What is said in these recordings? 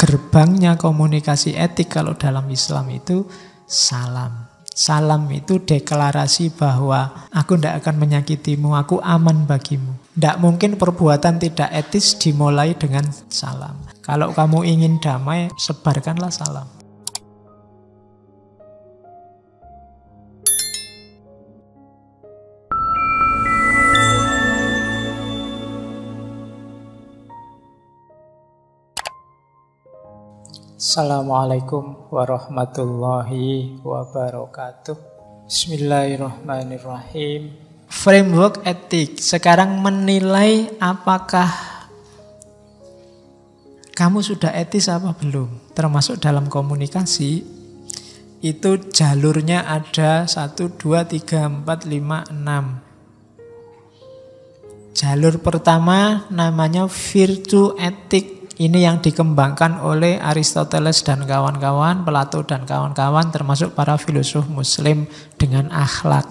gerbangnya komunikasi etik kalau dalam Islam itu salam. Salam itu deklarasi bahwa aku tidak akan menyakitimu, aku aman bagimu. Tidak mungkin perbuatan tidak etis dimulai dengan salam. Kalau kamu ingin damai, sebarkanlah salam. Assalamualaikum warahmatullahi wabarakatuh. Bismillahirrahmanirrahim. Framework etik. Sekarang menilai apakah kamu sudah etis apa belum. Termasuk dalam komunikasi. Itu jalurnya ada 1, 2, 3, 4, 5, 6. Jalur pertama namanya virtue etik. Ini yang dikembangkan oleh Aristoteles dan kawan-kawan, Plato dan kawan-kawan, termasuk para filosof muslim dengan akhlak.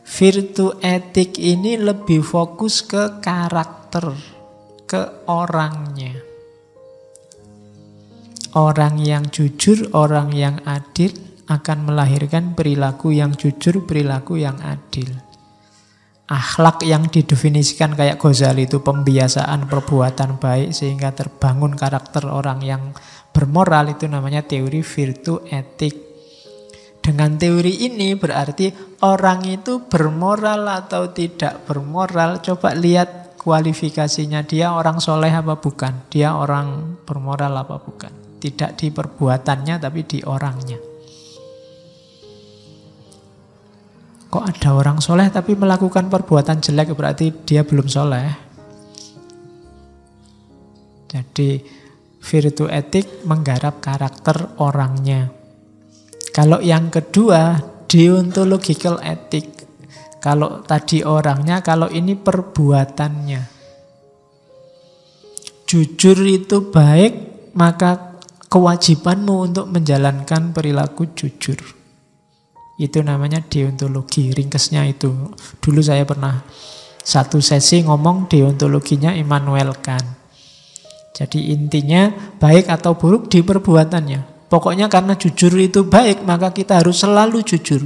Virtue etik ini lebih fokus ke karakter, ke orangnya. Orang yang jujur, orang yang adil akan melahirkan perilaku yang jujur, perilaku yang adil. Akhlak yang didefinisikan kayak Ghazali itu pembiasaan perbuatan baik sehingga terbangun karakter orang yang bermoral, itu namanya teori virtue etik. Dengan teori ini berarti orang itu bermoral atau tidak bermoral, coba lihat kualifikasinya, dia orang soleh apa bukan, dia orang bermoral apa bukan. Tidak di perbuatannya tapi di orangnya. Kok ada orang soleh tapi melakukan perbuatan jelek, berarti dia belum soleh. Jadi virtue etik menggarap karakter orangnya. Kalau yang kedua deontological etik. Kalau tadi orangnya, kalau ini perbuatannya. Jujur itu baik, maka kewajibanmu untuk menjalankan perilaku jujur. Itu namanya deontologi, ringkesnya itu. Dulu saya pernah satu sesi ngomong deontologinya Immanuel Kant. Jadi intinya baik atau buruk di perbuatannya. Pokoknya karena jujur itu baik, maka kita harus selalu jujur.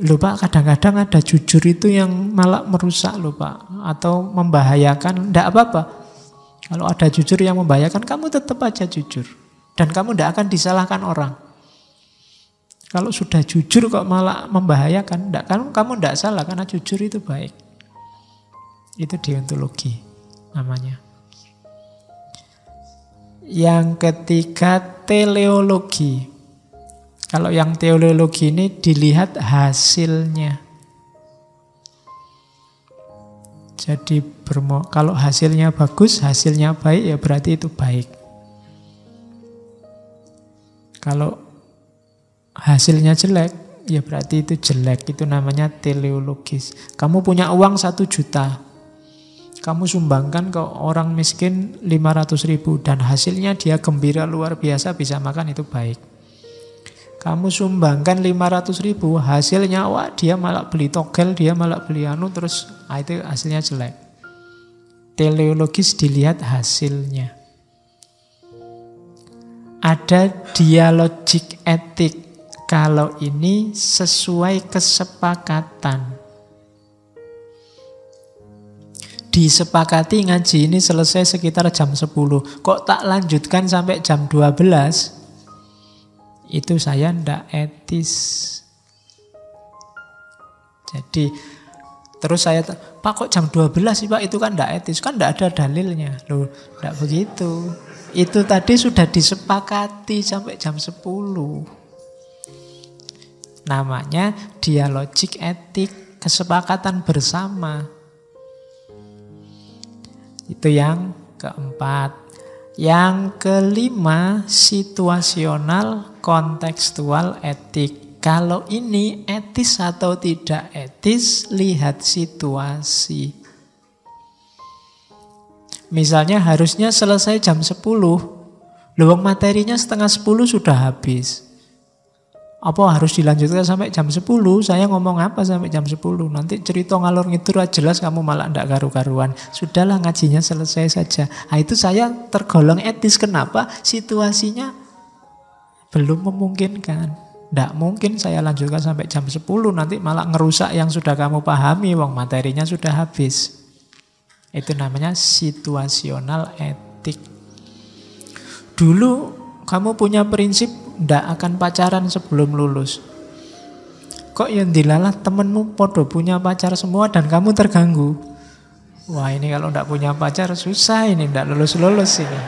Loh Pak, kadang-kadang ada jujur itu yang malah merusak loh Pak, atau membahayakan. Tidak apa-apa. Kalau ada jujur yang membahayakan, kamu tetap aja jujur. Dan kamu tidak akan disalahkan orang. Kalau sudah jujur kok malah membahayakan, kamu tidak salah karena jujur itu baik. Itu deontologi namanya. Yang ketiga teleologi. Kalau yang teleologi ini dilihat hasilnya. Jadi kalau hasilnya bagus, hasilnya baik, ya berarti itu baik. Kalau hasilnya jelek, ya berarti itu jelek. Itu namanya teleologis. Kamu punya uang 1 juta, kamu sumbangkan ke orang miskin 500.000 dan hasilnya dia gembira luar biasa, bisa makan, itu baik. Kamu sumbangkan 500.000, hasilnya wah dia malah beli togel, dia malah beli terus itu hasilnya jelek. Teleologis dilihat hasilnya. Ada dialogik etik. Kalau ini sesuai kesepakatan. Disepakati ngaji ini selesai sekitar jam 10. Kok tak lanjutkan sampai jam 12? Itu saya ndak etis. Jadi terus saya, Pak kok jam 12 sih Pak? Itu kan ndak etis. Kan ndak ada dalilnya. Loh, ndak begitu. Itu tadi sudah disepakati sampai jam 10. Namanya dialogik etik, kesepakatan bersama. Itu yang keempat. Yang kelima, situasional kontekstual etik. Kalau ini etis atau tidak etis, lihat situasi. Misalnya harusnya selesai jam 10. Luang materinya setengah 10 sudah habis. Apa harus dilanjutkan sampai jam 10? Saya ngomong apa sampai jam 10? Nanti cerita ngalor ngidul jelas kamu malah ndak karu-karuan. Sudahlah ngajinya selesai saja. Nah, itu saya tergolong etis. Kenapa? Situasinya belum memungkinkan. Ndak mungkin saya lanjutkan sampai jam 10. Nanti malah ngerusak yang sudah kamu pahami. Wong materinya sudah habis. Itu namanya situasional etik. Dulu kamu punya prinsip ndak akan pacaran sebelum lulus. Kok yang dilalah temenmu podo punya pacar semua dan kamu terganggu. Wah, ini kalau ndak punya pacar susah ini, ndak lulus-lulus ini.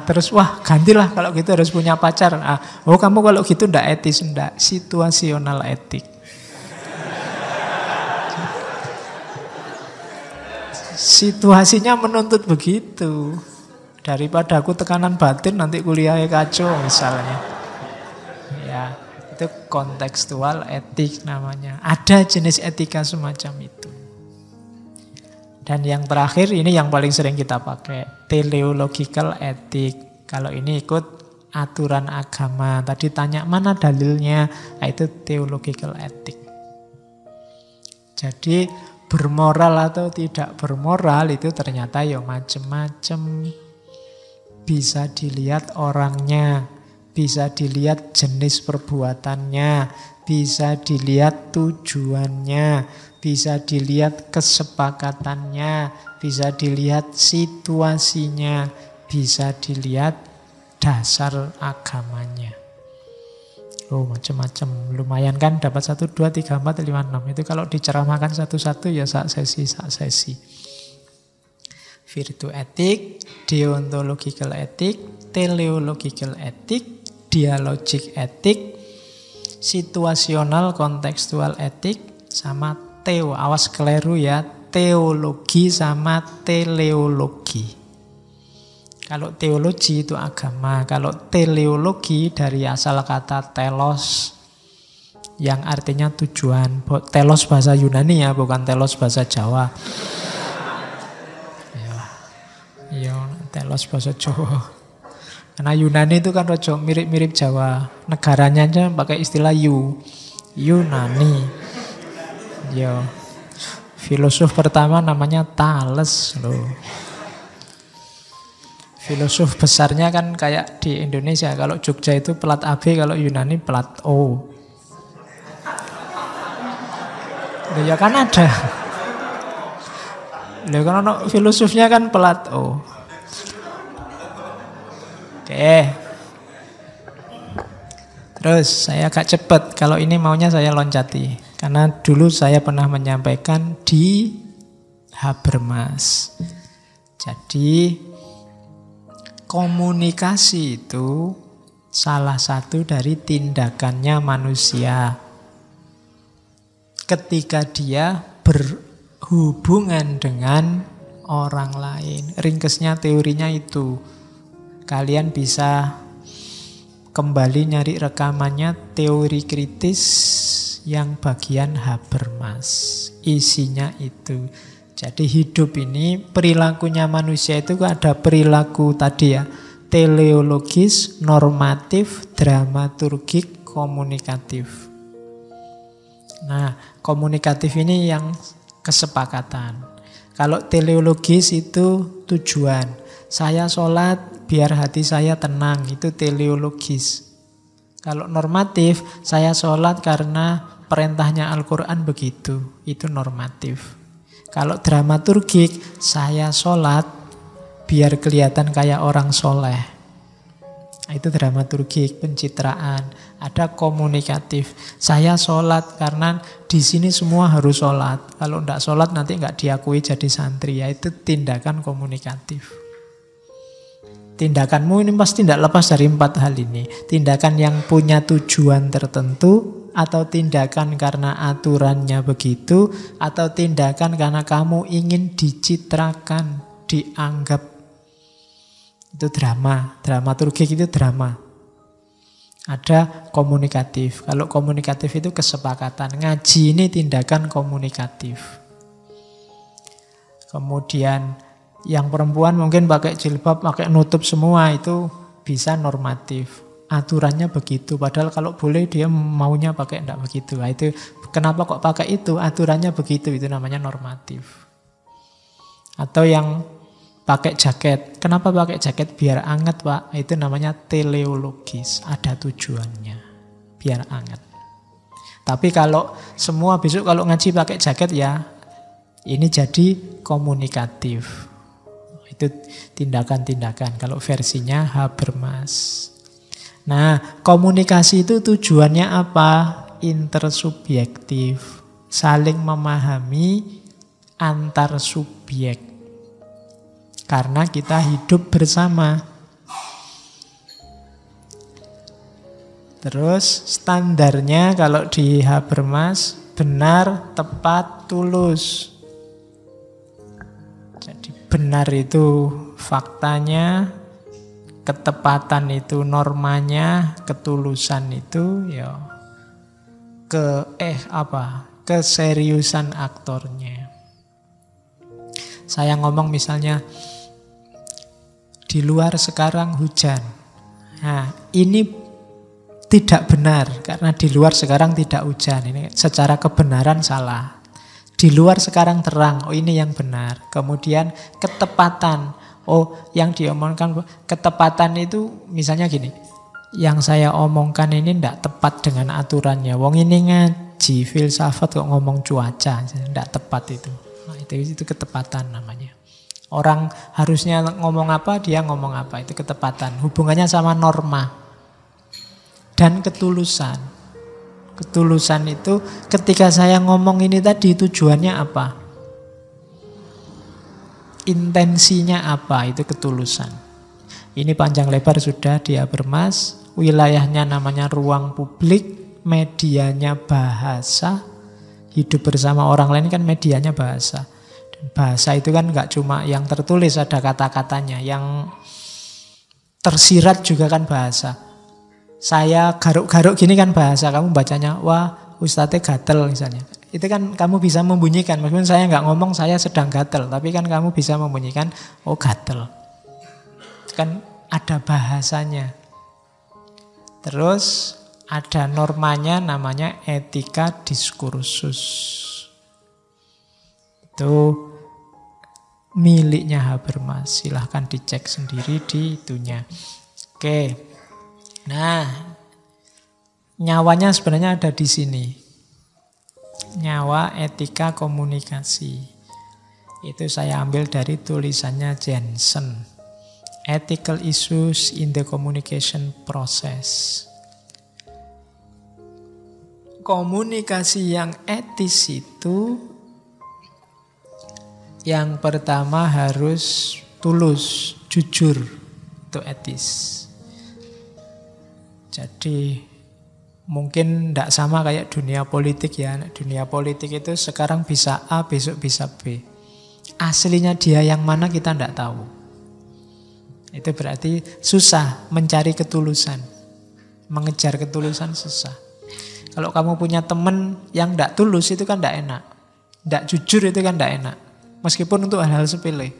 Terus wah gantilah kalau gitu harus punya pacar. Kamu kalau gitu ndak etis, ndak, situasional etik. Situasinya menuntut begitu. Daripada aku tekanan batin nanti kuliahnya kacau misalnya. Ya, itu kontekstual etik namanya. Ada jenis etika semacam itu. Dan yang terakhir ini yang paling sering kita pakai, teleological etik. Kalau ini ikut aturan agama. Tadi tanya mana dalilnya, itu theological etik. Jadi bermoral atau tidak bermoral itu ternyata ya macem-macem. Bisa dilihat orangnya, bisa dilihat jenis perbuatannya, bisa dilihat tujuannya, bisa dilihat kesepakatannya, bisa dilihat situasinya, bisa dilihat dasar agamanya. Macam-macam. Lumayan kan dapat 1, 2, 3, 4, 5, 6. Itu kalau diceramahkan satu-satu ya sak sesi. Virtu etik, deontological etik, teleological etik, dialogik etik, situasional kontekstual etik, sama awas keliru ya, teologi sama teleologi. Kalau teologi itu agama, kalau teleologi dari asal kata telos yang artinya tujuan. Telos bahasa Yunani ya, bukan telos bahasa Jawa. Iya, telos bahasa Jawa. Karena Yunani itu kan rojo mirip-mirip Jawa. Negaranya aja pakai istilah Yunani. Yo. Filosof pertama namanya Thales loh. Filosof besarnya kan kayak di Indonesia. Kalau Jogja itu plat AB, kalau Yunani plat O. Ya kan ada. Karena filosofnya kan plat O. Oke. Terus saya agak cepat. Kalau ini maunya saya loncati. Karena dulu saya pernah menyampaikan di Habermas. Jadi komunikasi itu salah satu dari tindakannya manusia. Ketika dia berhubungan dengan orang lain. Ringkesnya teorinya itu. Kalian bisa kembali nyari rekamannya teori kritis yang bagian Habermas. Isinya itu. Jadi hidup ini perilakunya manusia itu ada perilaku tadi ya. Teleologis, normatif, dramaturgik, komunikatif. Nah, komunikatif ini yang kesepakatan. Kalau teleologis itu tujuan. Saya sholat biar hati saya tenang, itu teleologis. Kalau normatif, saya sholat karena perintahnya Al-Quran begitu, itu normatif. Kalau dramaturgik, saya sholat biar kelihatan kayak orang soleh. Itu dramaturgik, pencitraan. Ada komunikatif. Saya sholat karena di sini semua harus sholat. Kalau tidak sholat nanti nggak diakui jadi santri. Ya, itu tindakan komunikatif. Tindakanmu ini pasti tidak lepas dari 4 hal ini. Tindakan yang punya tujuan tertentu, atau tindakan karena aturannya begitu, atau tindakan karena kamu ingin dicitrakan, dianggap. Itu drama. Dramaturgik itu drama. Ada komunikatif. Kalau komunikatif itu kesepakatan. Ngaji ini tindakan komunikatif. Kemudian yang perempuan mungkin pakai jilbab, pakai nutup semua, itu bisa normatif. aturannya begitu. Padahal kalau boleh dia maunya pakai enggak begitu. Nah, itu kenapa kok pakai itu? Aturannya begitu, itu namanya normatif. Atau yang pakai jaket. Kenapa pakai jaket? Biar anget, Pak. Itu namanya teleologis. Ada tujuannya. Biar anget. Tapi kalau semua besok kalau ngaji pakai jaket ya ini jadi komunikatif. Itu tindakan-tindakan. Kalau versinya Habermas. Nah, komunikasi itu tujuannya apa? Intersubjektif. Saling memahami antar subjek. Karena kita hidup bersama. Terus standarnya kalau di Habermas benar, tepat, tulus. Jadi benar itu faktanya, ketepatan itu normanya, ketulusan itu ya keseriusan aktornya. Saya ngomong misalnya di luar sekarang hujan. Nah, ini tidak benar karena di luar sekarang tidak hujan. Ini secara kebenaran salah. Di luar sekarang terang. Oh, ini yang benar. Kemudian ketepatan. Oh, yang diomongkan ketepatan itu misalnya gini. Yang saya omongkan ini tidak tepat dengan aturannya. Wong ini ngaji filsafat kok ngomong cuaca, tidak tepat itu. Nah, itu ketepatan namanya. Orang harusnya ngomong apa, dia ngomong apa. Itu ketepatan. Hubungannya sama norma. Dan ketulusan. Ketulusan itu ketika saya ngomong ini tadi tujuannya apa? Intensinya apa? Itu ketulusan. Ini panjang lebar sudah di Habermas. Wilayahnya namanya ruang publik. Medianya bahasa. Hidup bersama orang lain kan medianya bahasa. Bahasa itu kan nggak cuma yang tertulis ada kata-katanya, yang tersirat juga kan bahasa. Saya garuk-garuk gini kan bahasa, kamu bacanya wah ustadznya gatel misalnya. Itu kan kamu bisa membunyikan, meskipun saya nggak ngomong saya sedang gatel, tapi kan kamu bisa membunyikan oh gatel. Kan ada bahasanya. Terus ada normanya namanya etika diskursus. Itu miliknya Habermas. Silahkan dicek sendiri di itunya. Oke. Nah, nyawanya sebenarnya ada di sini. Nyawa etika komunikasi. Itu saya ambil dari tulisannya Jensen. Ethical issues in the communication process. Komunikasi yang etis itu yang pertama harus tulus, jujur, itu etis. Jadi mungkin tidak sama kayak dunia politik ya. Dunia politik itu sekarang bisa A, besok bisa B. Aslinya dia yang mana kita tidak tahu. Itu berarti susah mencari ketulusan. Mengejar ketulusan susah. Kalau kamu punya teman yang tidak tulus itu kan tidak enak. Tidak jujur itu kan tidak enak. Meskipun untuk hal-hal sepele.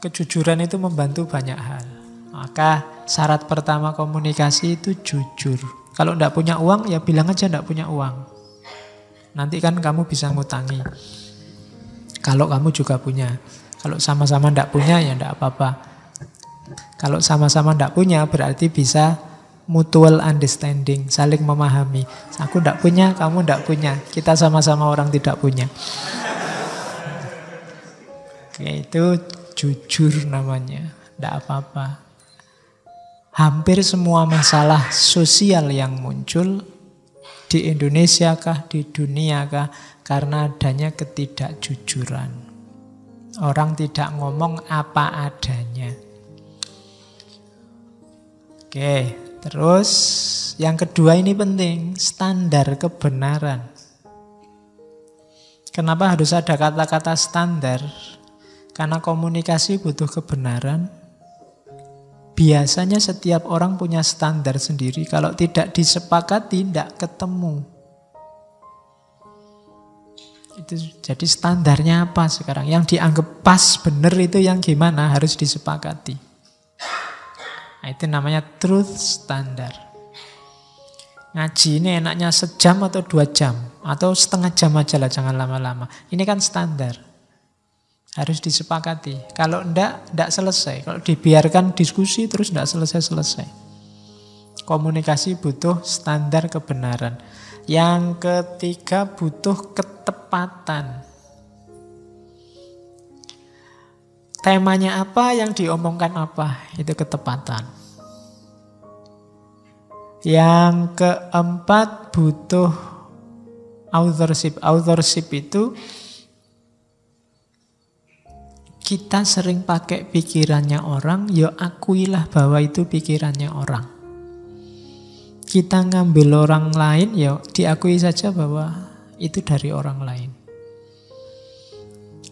Kejujuran itu membantu banyak hal. Maka syarat pertama komunikasi itu jujur. Kalau tidak punya uang ya bilang aja tidak punya uang. Nanti kan kamu bisa ngutangi. Kalau kamu juga punya. Kalau sama-sama tidak punya ya tidak apa-apa. Kalau sama-sama tidak punya berarti bisa mutual understanding, saling memahami. Aku tidak punya, kamu tidak punya. Kita sama-sama orang tidak punya. Oke, itu jujur namanya. Tidak apa-apa. Hampir semua masalah sosial yang muncul di Indonesia kah, di dunia kah, karena adanya ketidakjujuran. Orang tidak ngomong apa adanya. Oke. Terus yang kedua ini penting, standar kebenaran. Kenapa harus ada kata-kata standar? Karena komunikasi butuh kebenaran. Biasanya setiap orang punya standar sendiri. Kalau tidak disepakati, tidak ketemu. Itu jadi standarnya apa sekarang? Yang dianggap pas, benar itu yang gimana? Harus disepakati. Nah, itu namanya truth standard. Ngaji ini enaknya sejam atau 2 jam. Atau setengah jam aja lah, jangan lama-lama. Ini kan standar. Harus disepakati. Kalau enggak selesai. Kalau dibiarkan diskusi terus enggak selesai-selesai. Komunikasi butuh standar kebenaran. Yang ketiga butuh ketepatan. Temanya apa, yang diomongkan apa, itu ketepatan. Yang keempat butuh authorship. Authorship itu kita sering pakai pikirannya orang, ya akuilah bahwa itu pikirannya orang. Kita ngambil orang lain, ya diakui saja bahwa itu dari orang lain.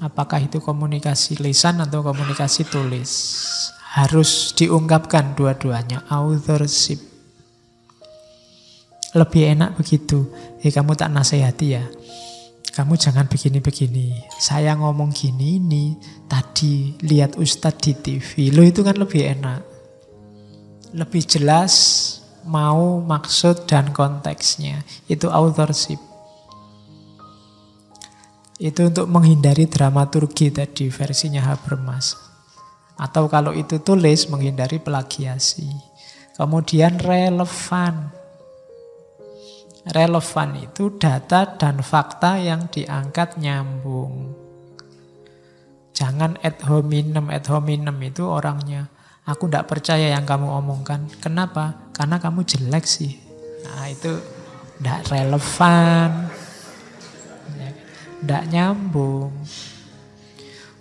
Apakah itu komunikasi lisan atau komunikasi tulis? Harus diungkapkan dua-duanya, authorship. Lebih enak begitu. Kamu tak nasihati ya. Kamu jangan begini-begini. Saya ngomong gini ini. Tadi lihat Ustadz di TV. Loh itu kan lebih enak. Lebih jelas mau, maksud, dan konteksnya. Itu authorship. Itu untuk menghindari dramaturgi tadi versinya Habermas. Atau kalau itu tulis, menghindari plagiasi. Kemudian relevan. Relevan itu data dan fakta yang diangkat nyambung. Jangan ad hominem. Ad hominem itu orangnya, aku tidak percaya yang kamu omongkan. Kenapa? Karena kamu jelek sih. Nah itu tidak relevan, tidak nyambung.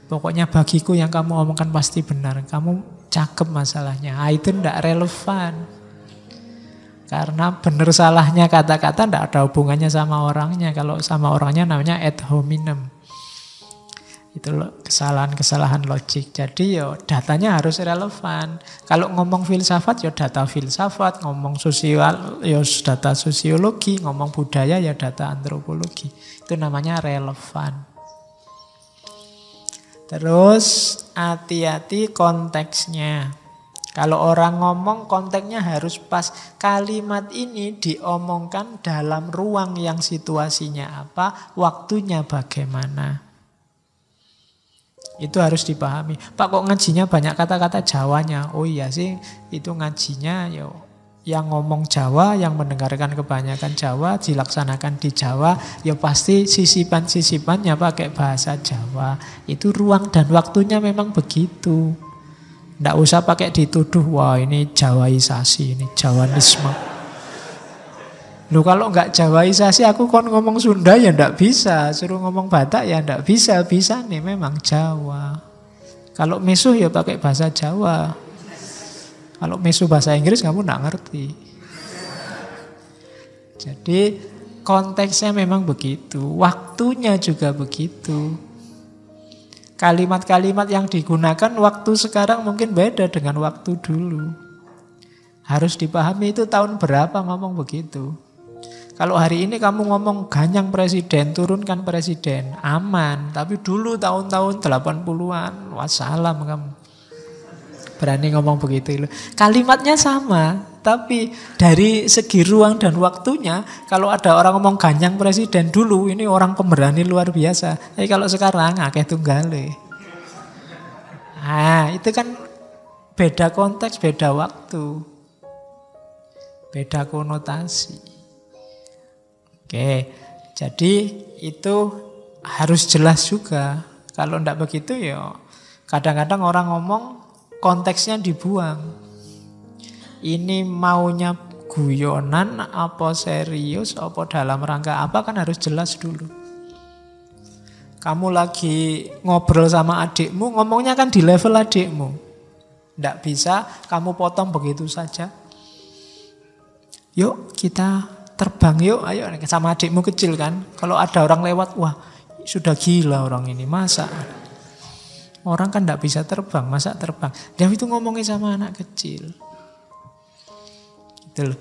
Pokoknya bagiku yang kamu omongkan pasti benar. Kamu cakep masalahnya. Nah, itu tidak relevan. Karena benar salahnya kata-kata tidak ada hubungannya sama orangnya. Kalau sama orangnya namanya ad hominem. Itu kesalahan-kesalahan logik. Jadi ya datanya harus relevan. Kalau ngomong filsafat ya data filsafat. Ngomong sosial ya data sosiologi. Ngomong budaya ya data antropologi. Itu namanya relevan. Terus hati-hati konteksnya. Kalau orang ngomong konteksnya harus pas. Kalimat ini diomongkan dalam ruang yang situasinya apa, waktunya bagaimana. Itu harus dipahami. Pak kok ngajinya banyak kata-kata Jawanya? Oh iya sih, itu ngajinya yang ngomong Jawa, yang mendengarkan kebanyakan Jawa, dilaksanakan di Jawa, ya pasti sisipan-sisipannya pakai bahasa Jawa. Itu ruang dan waktunya memang begitu. Nggak usah pakai dituduh, wah ini Jawaisasi, ini Jawanisme. Loh kalau nggak Jawaisasi aku kon ngomong Sunda ya nggak bisa. Suruh ngomong Batak ya nggak bisa. Bisa nih memang Jawa. Kalau mesuh ya pakai bahasa Jawa. Kalau mesuh bahasa Inggris kamu nggak ngerti. Jadi konteksnya memang begitu. Waktunya juga begitu. Kalimat-kalimat yang digunakan waktu sekarang mungkin beda dengan waktu dulu. Harus dipahami itu tahun berapa ngomong begitu. Kalau hari ini kamu ngomong ganyang presiden, turunkan presiden, aman. Tapi dulu tahun-tahun 80-an, wassalam kamu. Berani ngomong begitu. Kalimatnya sama, tapi dari segi ruang dan waktunya, kalau ada orang ngomong ganyang presiden dulu, ini orang pemberani luar biasa. Tapi kalau sekarang, akeh tunggale. Nah, itu kan beda konteks, beda waktu. Beda konotasi. Oke, jadi itu harus jelas juga. Kalau tidak begitu ya kadang-kadang orang ngomong konteksnya dibuang. Ini maunya guyonan, apa serius, apa dalam rangka apa kan harus jelas dulu. Kamu lagi ngobrol sama adikmu, ngomongnya kan di level adikmu. Tidak bisa kamu potong begitu saja. Yuk kita terbang yuk, ayo sama adikmu kecil kan. Kalau ada orang lewat, wah sudah gila orang ini, masa? Orang kan tidak bisa terbang, masa terbang? Dia itu ngomongin sama anak kecil. Gitu loh.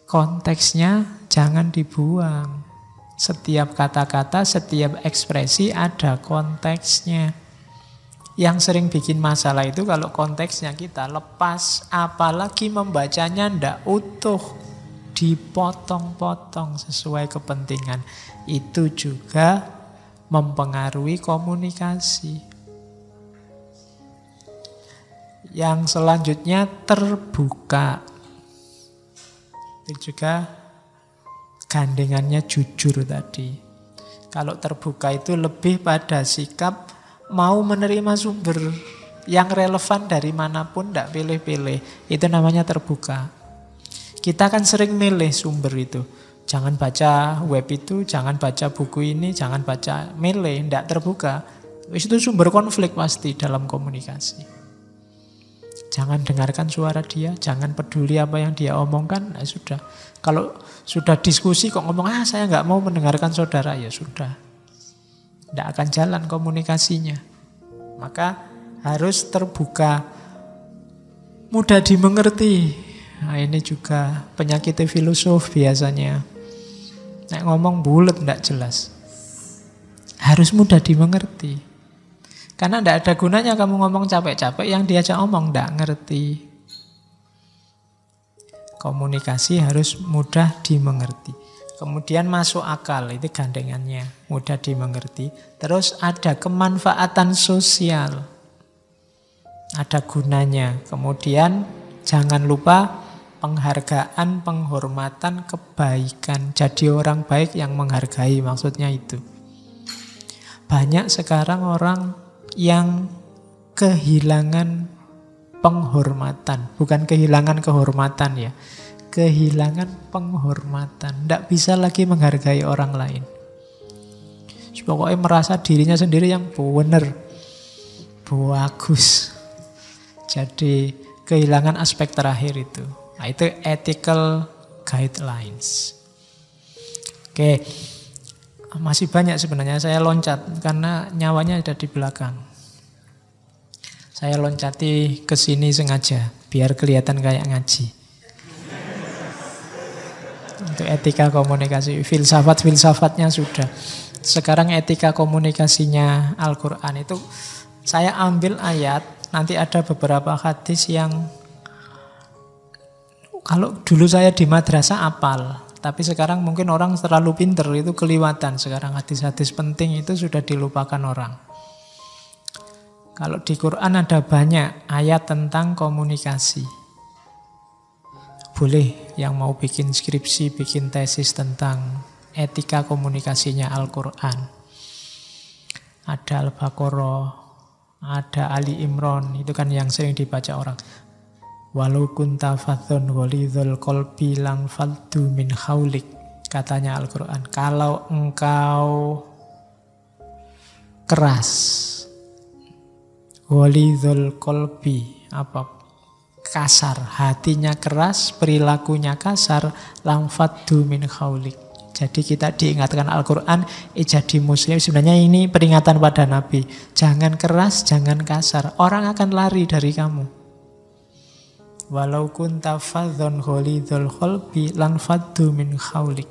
Konteksnya jangan dibuang. Setiap kata-kata, setiap ekspresi ada konteksnya. Yang sering bikin masalah itu kalau konteksnya kita lepas, apalagi membacanya ndak utuh, dipotong-potong sesuai kepentingan. Itu juga mempengaruhi komunikasi. Yang selanjutnya terbuka. Itu juga gandengannya jujur tadi. Kalau terbuka itu lebih pada sikap mau menerima sumber yang relevan dari manapun, tidak pilih-pilih. Itu namanya terbuka. Kita kan sering milih sumber itu. Jangan baca web itu, jangan baca buku ini, jangan baca, milih, tidak terbuka. Itu sumber konflik pasti dalam komunikasi. Jangan dengarkan suara dia, jangan peduli apa yang dia omongkan, nah sudah. Kalau sudah diskusi kok ngomong, saya nggak mau mendengarkan saudara, ya sudah. Tidak akan jalan komunikasinya. Maka harus terbuka, mudah dimengerti. Nah ini juga penyakit filosof biasanya. Nek ngomong bulet tidak jelas. Harus mudah dimengerti. Karena tidak ada gunanya kamu ngomong capek-capek, yang diajak omong tidak ngerti. Komunikasi harus mudah dimengerti. Kemudian masuk akal, itu gandengannya, mudah dimengerti. Terus ada kemanfaatan sosial, ada gunanya. Kemudian jangan lupa penghargaan, penghormatan, kebaikan. Jadi orang baik yang menghargai, maksudnya itu. Banyak sekarang orang yang kehilangan penghormatan, bukan kehilangan kehormatan ya. Kehilangan penghormatan, tidak bisa lagi menghargai orang lain. Pokoknya merasa dirinya sendiri yang benar, bagus. Jadi kehilangan aspek terakhir itu. Nah, itu ethical guidelines. Oke, masih banyak sebenarnya. Saya loncat karena nyawanya ada di belakang. Saya loncati ke sini sengaja biar kelihatan kayak ngaji. Untuk etika komunikasi, filsafat-filsafatnya sudah. Sekarang etika komunikasinya Al-Quran itu saya ambil ayat, nanti ada beberapa hadis yang kalau dulu saya di madrasah apal, tapi sekarang mungkin orang terlalu pinter, itu keliwatan. Sekarang hadis-hadis penting itu sudah dilupakan orang. Kalau di Quran ada banyak ayat tentang komunikasi. Boleh yang mau bikin skripsi, bikin tesis tentang etika komunikasinya Al-Quran. Ada Al-Baqarah, ada Ali Imran, itu kan yang sering dibaca orang. Walau kunta fadhon ghalidhal qalbi lang faldu min haulik, katanya Al-Quran. Kalau engkau keras, ghalidhal qalbi, apa? Kasar, hatinya keras, perilakunya kasar, lamfaddu min khaulik. Jadi kita diingatkan Al-Quran, jadi muslim. Sebenarnya ini peringatan pada Nabi. Jangan keras, jangan kasar. Orang akan lari dari kamu. Walau kunta fadhon ghalidhal qalbi lanfaddu min khaulik.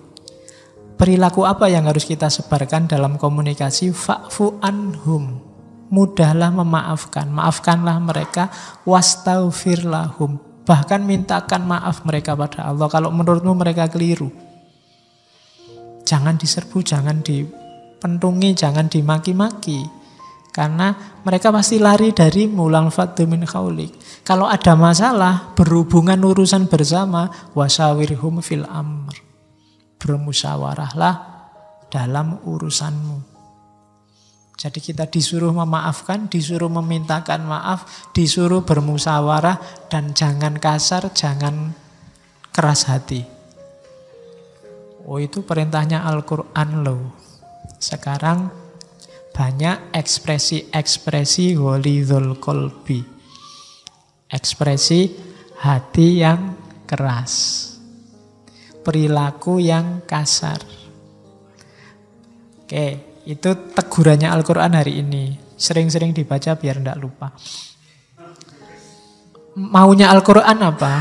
Perilaku apa yang harus kita sebarkan dalam komunikasi? Fa'fu anhum. Mudahlah memaafkan, maafkanlah mereka, wastaghfir lahum, bahkan mintakan maaf mereka pada Allah kalau menurutmu mereka keliru. Jangan diserbu, jangan dipentungi, jangan dimaki-maki, karena mereka pasti lari darimu. Lanfaddu min khaulik. Kalau ada masalah berhubungan urusan bersama, wasawirhum fil amr, bermusyawarahlah dalam urusanmu. Jadi kita disuruh memaafkan, disuruh memintakan maaf, disuruh bermusyawarah, dan jangan kasar, jangan keras hati. Oh, itu perintahnya Al-Quran loh. Sekarang banyak ekspresi-ekspresi ghalidhul qalbi. Ekspresi hati yang keras. Perilaku yang kasar. Oke. Itu tegurannya Al-Quran hari ini. Sering-sering dibaca biar tidak lupa. Maunya Al-Quran apa?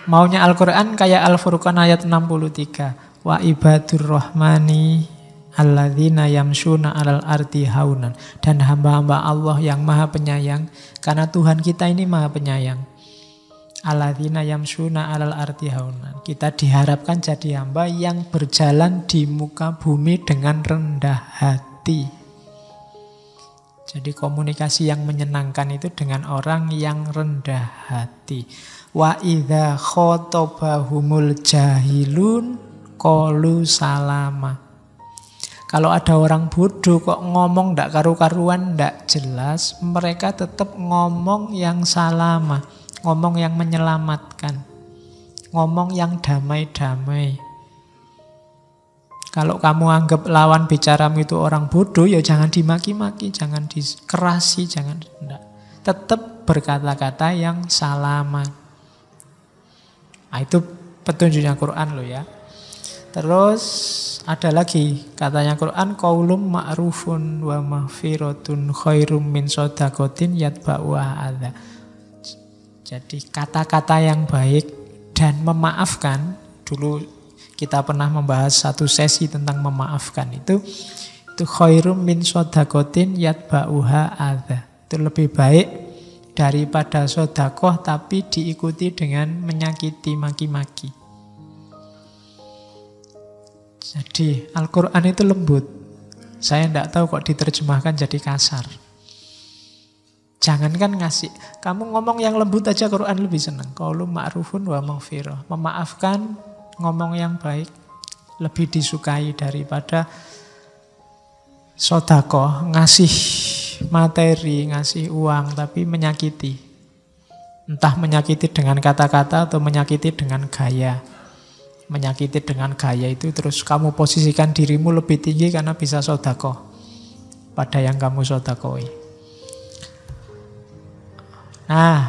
Maunya Al-Quran kayak Al-Furqan ayat 63. Wa ibadur rahmani alladzina yamshuna 'alal ardi haunan. Dan hamba-hamba Allah yang maha penyayang, karena Tuhan kita ini maha penyayang. Alladzina yamshuna 'alal ardi haunan. Kita diharapkan jadi hamba yang berjalan di muka bumi dengan rendah hati. Jadi komunikasi yang menyenangkan itu dengan orang yang rendah hati. Wa idza khotabahumul jahilun qalu salama. Kalau ada orang bodoh kok ngomong ndak karu-karuan, ndak jelas, mereka tetap ngomong yang salama, ngomong yang menyelamatkan, ngomong yang damai-damai. Kalau kamu anggap lawan bicaramu itu orang bodoh, ya jangan dimaki-maki, jangan dikerasi, jangan enggak. Tetap berkata-kata yang salama. Nah, itu petunjuknya Quran loh ya. Terus ada lagi katanya Quran, qaulum ma'rufun wa maghfiratun khairum min shadaqatin yatba'uha adza. Jadi kata-kata yang baik dan memaafkan. Dulu kita pernah membahas satu sesi tentang memaafkan itu khairum min shadaqatin yatba'uha adza. Itu lebih baik daripada sedekah tapi diikuti dengan menyakiti, maki-maki. Jadi Al-Quran itu lembut. Saya tidak tahu kok diterjemahkan jadi kasar. Jangankan ngasih, kamu ngomong yang lembut aja Quran lebih senang. Qaulun ma'rufun wa maghfirah. Memaafkan, ngomong yang baik lebih disukai daripada sedekah, ngasih materi, ngasih uang tapi menyakiti. Entah menyakiti dengan kata-kata atau menyakiti dengan gaya. Menyakiti dengan gaya itu terus kamu posisikan dirimu lebih tinggi karena bisa sedekah pada yang kamu sedekahi. Nah,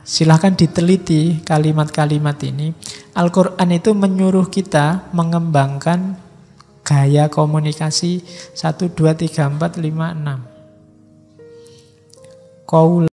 silahkan diteliti kalimat-kalimat ini. Al-Quran itu menyuruh kita mengembangkan gaya komunikasi 1, 2, 3, 4, 5, 6. Qaul